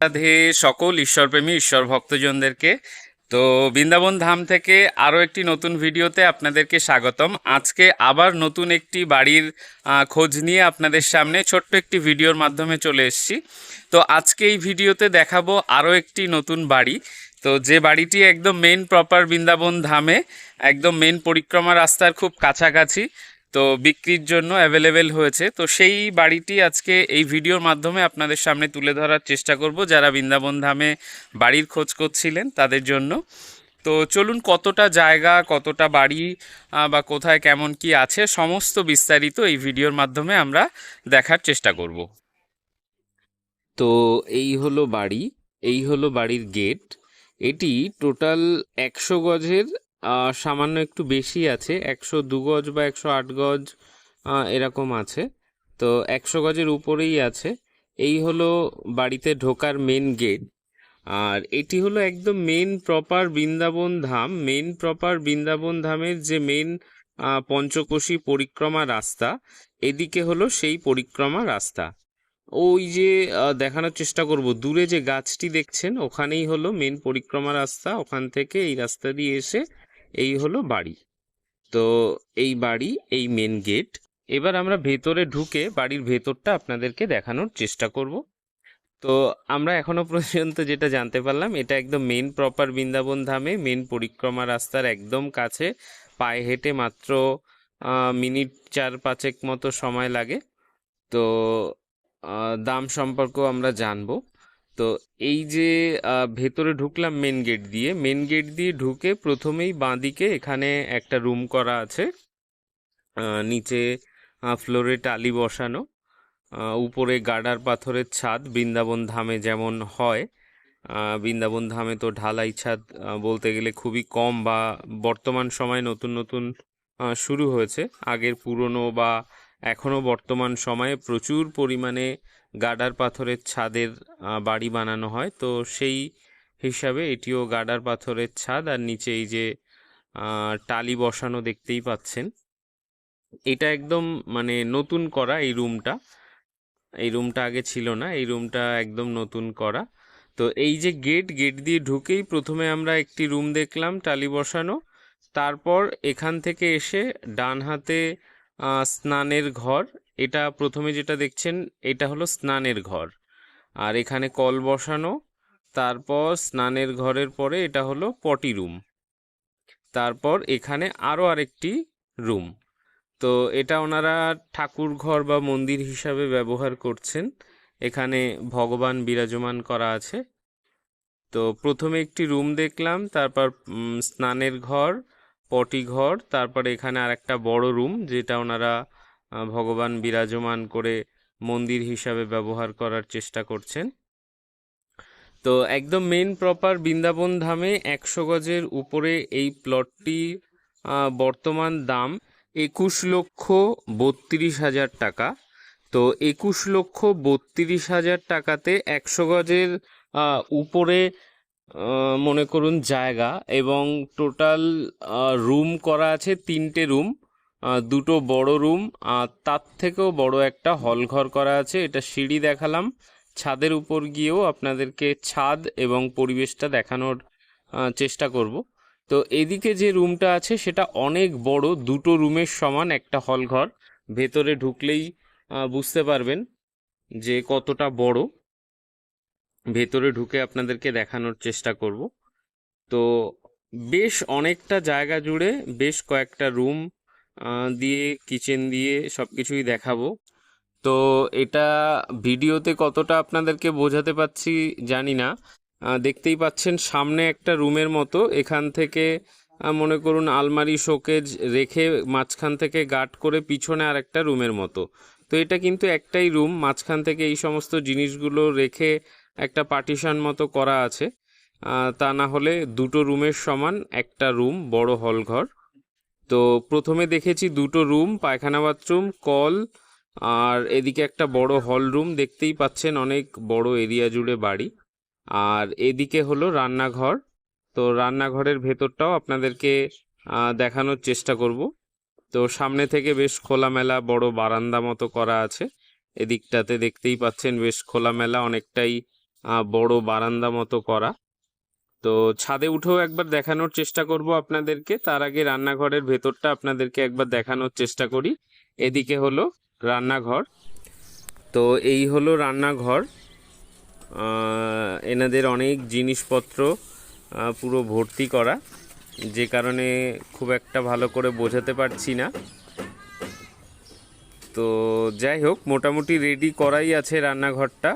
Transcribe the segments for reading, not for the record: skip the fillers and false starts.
রাধে সকল ঈশ্বরপ্রেমী ঈশ্বর ভক্তজনদেরকে। তো বৃন্দাবন ধাম থেকে আরও একটি নতুন ভিডিওতে আপনাদেরকে স্বাগতম। আজকে আবার নতুন একটি বাড়ির খোঁজ নিয়ে আপনাদের সামনে ছোট্ট একটি ভিডিওর মাধ্যমে চলে এসেছি। তো আজকে এই ভিডিওতে দেখাবো আরও একটি নতুন বাড়ি। তো যে বাড়িটি একদম মেন প্রপার বৃন্দাবন ধামে, একদম মেন পরিক্রমা রাস্তার খুব কাছাকাছি, তো বিক্রির জন্য অ্যাভেলেবেল হয়েছে। তো সেই বাড়িটি আজকে এই ভিডিওর মাধ্যমে আপনাদের সামনে তুলে ধরার চেষ্টা করব, যারা বৃন্দাবন ধামে বাড়ির খোঁজ করছিলেন তাদের জন্য। তো চলুন, কতটা জায়গা, কতটা বাড়ি বা কোথায় কেমন কি আছে, সমস্ত বিস্তারিত এই ভিডিওর মাধ্যমে আমরা দেখার চেষ্টা করব। তো এই হলো বাড়ি, এই হলো বাড়ির গেট। এটি টোটাল 100 গজের সামান্য একটু বেশি আছে, 102 গজ বা 108 গজ এরকম আছে। তো 100 গজের উপরেই আছে। এই হলো বাড়িতে ঢোকার মেন গেট। আর এটি হলো একদম মেন প্রপার বৃন্দাবন ধাম, মেন প্রপার বৃন্দাবন ধামের যে মেন পঞ্চকোশী পরিক্রমা রাস্তা, এদিকে হলো সেই পরিক্রমা রাস্তা। ওই যে দেখানোর চেষ্টা করব, দূরে যে গাছটি দেখছেন ওখানেই হলো মেন পরিক্রমা রাস্তা। ওখান থেকে এই রাস্তা দিয়ে এসে এই হলো বাড়ি। তো এই বাড়ি, এই মেন গেট। এবার আমরা ভেতরে ঢুকে বাড়ির ভেতরটা আপনাদেরকে দেখানোর চেষ্টা করব। তো আমরা এখনো পর্যন্ত যেটা জানতে পারলাম, এটা একদম মেন প্রপার বৃন্দাবন ধামে মেন পরিক্রমা রাস্তার একদম কাছে, পায়ে হেঁটে মাত্র মিনিট 4-5 মতো সময় লাগে। তো দাম সম্পর্কেও আমরা জানবো। তো এই যে ভেতরে ঢুকলাম মেন গেট দিয়ে, মেন গেট দিয়ে ঢুকে প্রথমেই বাঁদিকে এখানে একটা রুম করা আছে। নিচে ফ্লোরে টালি বসানো, উপরে গার্ডার পাথরের ছাদ, বৃন্দাবন ধামে যেমন হয়। বৃন্দাবন ধামে তো ঢালাই ছাদ বলতে গেলে খুবই কম, বা বর্তমান সময় নতুন নতুন শুরু হয়েছে। আগের পুরনো বা এখনও বর্তমান সময়ে প্রচুর পরিমাণে গার্ডার পাথরের ছাদের বাড়ি বানানো হয়। তো সেই হিসাবে এটিও গার্ডার পাথরের ছাদ, আর নিচে এই যে টালি বসানো দেখতেই পাচ্ছেন। এটা একদম মানে নতুন করা এই রুমটা। এই রুমটা আগে ছিল না, এই রুমটা একদম নতুন করা। তো এই যে গেট, গেট দিয়ে ঢুকেই প্রথমে আমরা একটি রুম দেখলাম টালি বসানো। তারপর এখান থেকে এসে ডান হাতে স্নানের ঘর। এটা প্রথমে যেটা দেখছেন এটা হলো স্নানের ঘর, আর এখানে কল বসানো। তারপর স্নানের ঘরের পরে এটা হলো পটি রুম। তারপর এখানে আরও আরেকটি রুম। তো এটা ওনারা ঠাকুর ঘর বা মন্দির হিসাবে ব্যবহার করছেন। এখানে ভগবান বিরাজমান করা আছে। তো প্রথমে একটি রুম দেখলাম, তারপর স্নানের ঘর, পটি ঘর, তারপর এখানে আর একটা বড় রুম যেটা ওনারা ভগবান বিরাজমান করে মন্দির হিসাবে ব্যবহার করার চেষ্টা করছেন। তো একদম মেন প্রপার বৃন্দাবন ধামে 100 গজের উপরে এই প্লটটি বর্তমান দাম 21,32,000 টাকা। তো 21,32,000 টাকাতে 100 গজের উপরে মনে করুন জায়গা, এবং টোটাল রুম করা আছে 3টে রুম, দুটো বড় রুম, আর তার থেকেও বড় একটা হল ঘর করা আছে। এটা সিঁড়ি দেখালাম, ছাদের উপর গিয়েও আপনাদেরকে ছাদ এবং পরিবেশটা দেখানোর চেষ্টা করব। তো এদিকে যে রুমটা আছে সেটা অনেক বড়, দুটো রুমের সমান একটা হল ঘর। ভেতরে ঢুকলেই বুঝতে পারবেন যে কতটা বড়। ভেতরে ঢুকে আপনাদেরকে দেখানোর চেষ্টা করব। তো বেশ অনেকটা জায়গা জুড়ে বেশ কয়েকটা রুম দিয়ে, কিচেন দিয়ে সব কিছুই দেখাবো। তো এটা ভিডিওতে কতটা আপনাদেরকে বোঝাতে পারছি জানি না। দেখতেই পাচ্ছেন সামনে একটা রুমের মতো, এখান থেকে মনে করুন আলমারি শোকেজ রেখে মাঝখান থেকে গার্ড করে পিছনে আর একটা রুমের মতো। তো এটা কিন্তু একটাই রুম, মাঝখান থেকে এই সমস্ত জিনিসগুলো রেখে একটা পার্টিশন মতো করা আছে। তা না হলে দুটো রুমের সমান একটা রুম, বড় হল ঘর। তো প্রথমে দেখেছি দুটো রুম, পায়খানা বাথরুম, কল, আর এদিকে একটা বড় হল রুম। দেখতেই পাচ্ছেন অনেক বড় এরিয়া জুড়ে বাড়ি। আর এদিকে হলো রান্নাঘর। তো রান্নাঘরের ভেতরটাও আপনাদেরকে দেখানোর চেষ্টা করব। তো সামনে থেকে বেশ খোলামেলা বড় বারান্দা মতো করা আছে। এদিকটাতে দেখতেই পাচ্ছেন বেশ খোলামেলা, অনেকটাই বড় বারান্দা মতো করা। তো ছাদে উঠেও একবার দেখানোর চেষ্টা করব আপনাদেরকে। তার আগে রান্নাঘরের ভেতরটা আপনাদেরকে একবার দেখানোর চেষ্টা করি। এদিকে হলো রান্নাঘর। তো এই হলো রান্নাঘর। এনাদের অনেক জিনিসপত্র পুরো ভর্তি করা, যে কারণে খুব একটা ভালো করে বোঝাতে পারছি না। তো যাই হোক, মোটামুটি রেডি করাই আছে রান্নাঘরটা।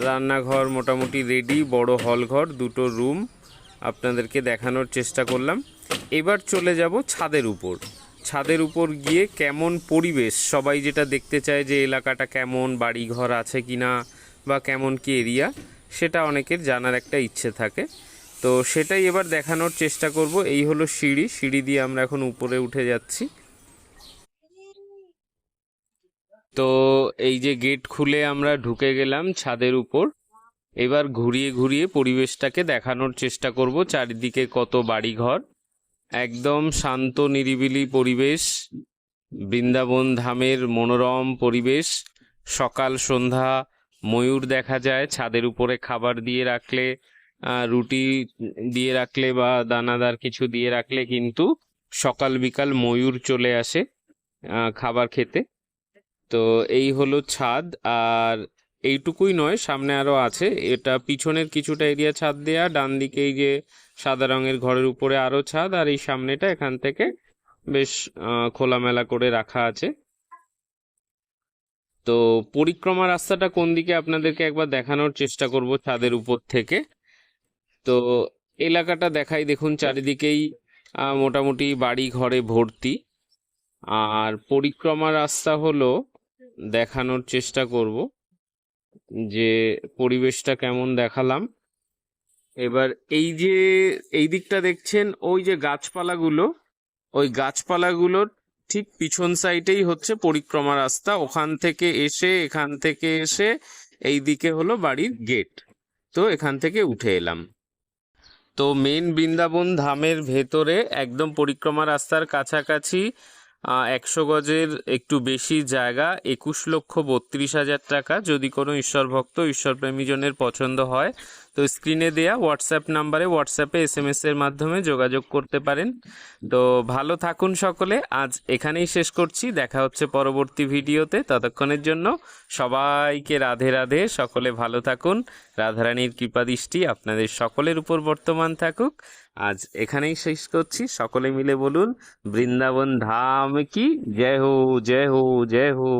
রান্নাঘর মোটামুটি রেডি, বড় হল ঘর, দুটো রুম আপনাদেরকে দেখানোর চেষ্টা করলাম। এবার চলে যাব ছাদের উপর। ছাদের উপর গিয়ে কেমন পরিবেশ, সবাই যেটা দেখতে চায় যে এলাকাটা কেমন, বাড়ি ঘর আছে কিনা বা কেমন কি এরিয়া, সেটা অনেকের জানার একটা ইচ্ছে থাকে। তো সেটাই এবার দেখানোর চেষ্টা করব। এই হলো সিঁড়ি, সিঁড়ি দিয়ে আমরা এখন উপরে উঠে যাচ্ছি। তো এই যে গেট খুলে আমরা ঢুকে গেলাম ছাদের উপর। এবার ঘুরিয়ে ঘুরিয়ে পরিবেশটাকে দেখানোর চেষ্টা করব। চারিদিকে কত বাড়িঘর, একদম শান্ত নিরিবিলি পরিবেশ, বৃন্দাবন ধামের মনোরম পরিবেশ। সকাল সন্ধ্যা ময়ূর দেখা যায় ছাদের উপরে। খাবার দিয়ে রাখলে, রুটি দিয়ে রাখলে বা দানাদার কিছু দিয়ে রাখলে কিন্তু সকাল বিকাল ময়ূর চলে আসে খাবার খেতে। তো এই হলো ছাদ। আর এইটুকুই নয়, সামনে আরো আছে। এটা পিছনের কিছুটা এরিয়া ছাদ দেয়া, ডান দিকে এই যে সাদা রঙের ঘরের উপরে আরো ছাদ, আর এই সামনেটা এখান থেকে বেশ খোলামেলা করে রাখা আছে। তো পরিক্রমা রাস্তাটা কোন দিকে আপনাদেরকে একবার দেখানোর চেষ্টা করব ছাদের উপর থেকে। তো এলাকাটা দেখাই, দেখুন চারিদিকেই মোটামুটি বাড়ি ঘরে ভর্তি। আর পরিক্রমা রাস্তা হলো, দেখানোর চেষ্টা করব যে পরিবেশটা কেমন দেখালাম। এবার এই যে এই দিকটা দেখছেন, ওই যে গাছপালাগুলো, ওই গাছপালাগুলোর ঠিক পিছন সাইডেই হচ্ছে পরিক্রমা রাস্তা। ওখান থেকে এসে, এখান থেকে এসে এই দিকে হলো বাড়ির গেট। তো এখান থেকে উঠে এলাম। তো মেন বৃন্দাবন ধামের ভেতরে একদম পরিক্রমা রাস্তার কাছাকাছি 100 গজের একটু বেশি জায়গা, 21,32,000 টাকা। যদি কোনো ঈশ্বর ভক্ত, ঈশ্বর প্রেমীজনের পছন্দ হয় তো স্ক্রিনে দেয়া হোয়াটসঅ্যাপ নাম্বারে হোয়াটসঅ্যাপে SMS এর মাধ্যমে যোগাযোগ করতে পারেন। তো ভালো থাকুন সকলে, আজ এখানেই শেষ করছি। দেখা হচ্ছে পরবর্তী ভিডিওতে। ততক্ষণের জন্য সবাইকে রাধে রাধে। সকলে ভালো থাকুন। রাধারানীর কৃপাদৃষ্টি আপনাদের সকলের উপর বর্তমান থাকুক। আজ এখানেই শেষ করছি। সকলে মিলে বলুন, বৃন্দাবন ধাম কি জয় হো, জয় হো, জয় হো।